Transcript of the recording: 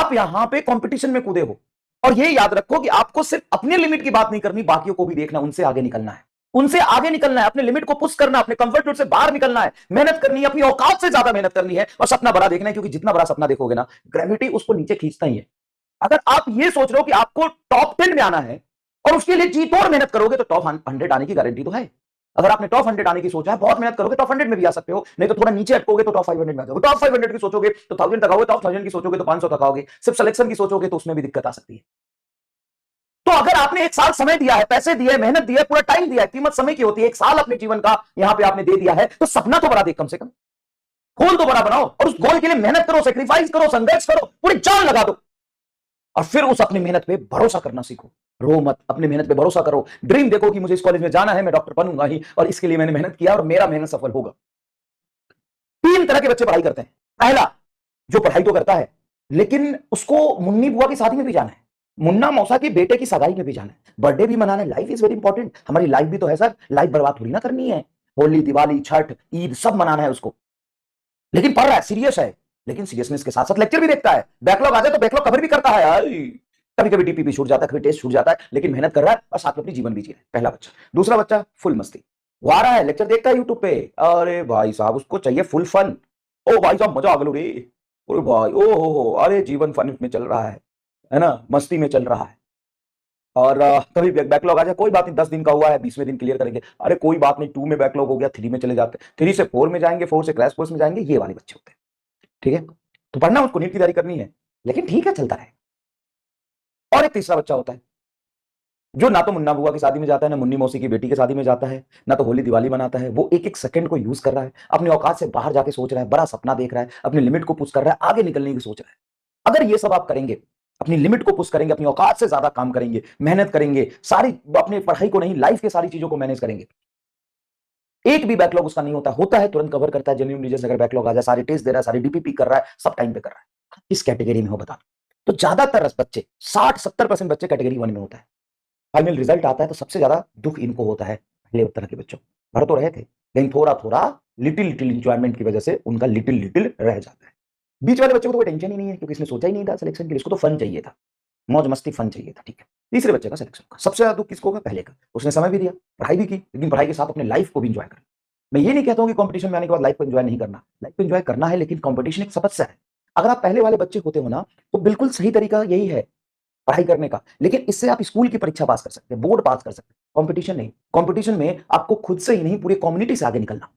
आप यहां पे कंपटीशन में कूदे हो। और ये याद रखो कि आपको सिर्फ अपने लिमिट की बात नहीं करनी, बाकियों को भी देखना, उनसे आगे निकलना है, उनसे आगे निकलना है, अपने लिमिट को पुश करना, अपने कंफर्ट जोन से बाहर निकलना है, मेहनत करनी है, अपनी औकात से ज्यादा मेहनत करनी है और सपना बड़ा देखना है, क्योंकि जितना बड़ा सपना देखोगे ना, ग्रेविटी उसको नीचे खींचता ही है। अगर आप ये सोच रहे हो कि आपको टॉप 10 में आना है और उसके लिए जी तोड़ मेहनत करोगे, तो टॉप 100 आने की गारंटी तो है। अगर आपने टॉप 100 आने की सोचा है, बहुत मेहनत करोगे, टॉप 100 में भी आ सकते हो, नहीं तो थोड़ा नीचे अटकोगे तो टॉप 500 में आ जाओगे। टॉप 500 की सोचोगे तो 1000 तक आओगे, टॉप 1000 की सोचोगे तो 500 तक आओगे। सिर्फ सिलेक्शन की सोचोगे तो उसमें भी दिक्कत आ सकती है। तो अगर आपने एक साल समय दिया है, पैसे दिए, मेहनत दी है, पूरा टाइम दिया है, कीमत समय की होती है, एक साल अपने जीवन का यहां पे आपने दे दिया है, तो सपना तो बड़ा देख, कम से कम गोल तो बड़ा बनाओ और उस गोल के लिए मेहनत करो, सेक्रीफाइस करो, संघर्ष करो, पूरी जान लगा दो और फिर उस अपनी मेहनत पे भरोसा करना सीखो। रो मत, अपनी मेहनत पे भरोसा करो। ड्रीम देखो कि मुझे इस कॉलेज में जाना है, मैं डॉक्टर बनूंगा ही और इसके लिए मैंने मेहनत किया और मेरा मेहनत सफल होगा। 3 तरह के बच्चे पढ़ाई करते हैं। पहला, जो पढ़ाई तो करता है लेकिन उसको मुन्नी बुआ की शादी में भी जाना है, मुन्ना मौसा के बेटे की सगाई में भी जाना है, बर्थडे भी मनाना है। लाइफ इज वेरी इंपॉर्टेंट, हमारी लाइफ भी तो है सर, लाइफ बर्बाद थोड़ी ना करनी है। होली, दिवाली, छठ, ईद सब मनाना है उसको, लेकिन पढ़ रहा है, सीरियस है, लेकिन सीरियसनेस के साथ साथ लेक्चर भी देखता है। बैकलॉग आ जाए तो बैकलॉग कवर भी करता है यार, कभी कभी डीपीपी छूट जाता है, कभी टेस्ट छूट जाता है, लेकिन मेहनत कर रहा है और साथ में अपनी जीवन भी जी रहा है। पहला बच्चा। दूसरा बच्चा फुल मस्ती, वो आ रहा है, लेक्चर देखता है यूट्यूब पे, अरे भाई साहब उसको चाहिए फुल फन। ओ भाई साहब मजा आ गलो रे, अरे भाई ओ हो, अरे जीवन फन में चल रहा है ना, मस्ती में चल रहा है। और कभी बैकलॉग आ जाए, कोई बात नहीं, 10 दिन का हुआ है, 20वें दिन क्लियर करेंगे, अरे कोई बात नहीं, 2 में बैकलॉग हो गया, 3 में चले जाते हैं, 3 से 4 में जाएंगे, 4 से क्लास कोर्स में जाएंगे, ये वाले बच्चे होते हैं। ठीक है, तो पढ़ना, उसको नीट की तैयारी करनी है, लेकिन ठीक है चलता है। और एक तीसरा बच्चा होता है जो ना तो मुन्ना बुआ की शादी में जाता है, ना मुन्नी मौसी की बेटी की शादी में जाता है, ना तो होली दिवाली मनाता है। वो एक एक सेकंड को यूज कर रहा है, अपनी औकात से बाहर जाके सोच रहा है, बड़ा सपना देख रहा है, अपनी लिमिट को पुश कर रहा है, आगे निकलने की सोच रहा है। अगर ये सब आप करेंगे, अपनी लिमिट को पुश करेंगे, अपनी औकात से ज्यादा काम करेंगे, मेहनत करेंगे, सारी अपनी पढ़ाई को नहीं, लाइफ के सारी चीजों को मैनेज करेंगे, एक भी बैकलॉग उसका नहीं होता है तुरंत कवर करता है। जेन्युइन रीजन से अगर बैकलॉग आ जाए, सारे टेस्ट दे रहा है, सारी डीपीपी कर रहा है, सब टाइम पे कर रहा है, इस कैटेगरी में हो बता। तो ज्यादातर बच्चे 60-70% बच्चे कैटेगरी 1 में होता है। फाइनल रिजल्ट आता है तो सबसे ज्यादा दुख इनको होता है, पहले तरह के बच्चों। पढ़ तो रहे थे लेकिन थोड़ा थोड़ा लिटिल लिटिल इंजॉयमेंट की वजह से उनका लिटिल लिटिल रह जाता है। बीच वाले बच्चों को तो कोई टेंशन ही नहीं है, क्योंकि इसने सोचा ही नहीं था सिलेक्शन के लिए, इसको तो फन चाहिए था, मौज मस्ती फन चाहिए था। ठीक है, तीसरे बच्चे का सिलेक्शन का सबसे ज्यादा दुख किसको होगा? पहले का। उसने समय भी दिया, पढ़ाई भी की, लेकिन पढ़ाई के साथ अपने लाइफ को भी इंजॉय करना। मैं ये नहीं कहता हूं कि कंपटीशन में आने के बाद लाइफ को एंजॉय नहीं करना, लाइफ को एंजॉय करना है, लेकिन कंपटीशन एक समस्या है। अगर आप पहले वाले बच्चे होते हो ना, तो बिल्कुल सही तरीका यही है पढ़ाई करने का, लेकिन इससे आप स्कूल की परीक्षा पास कर सकते हैं, बोर्ड पास कर सकते हैं, कंपटीशन नहीं। कंपटीशन में आपको खुद से ही नहीं, पूरी कम्युनिटी से आगे निकलना।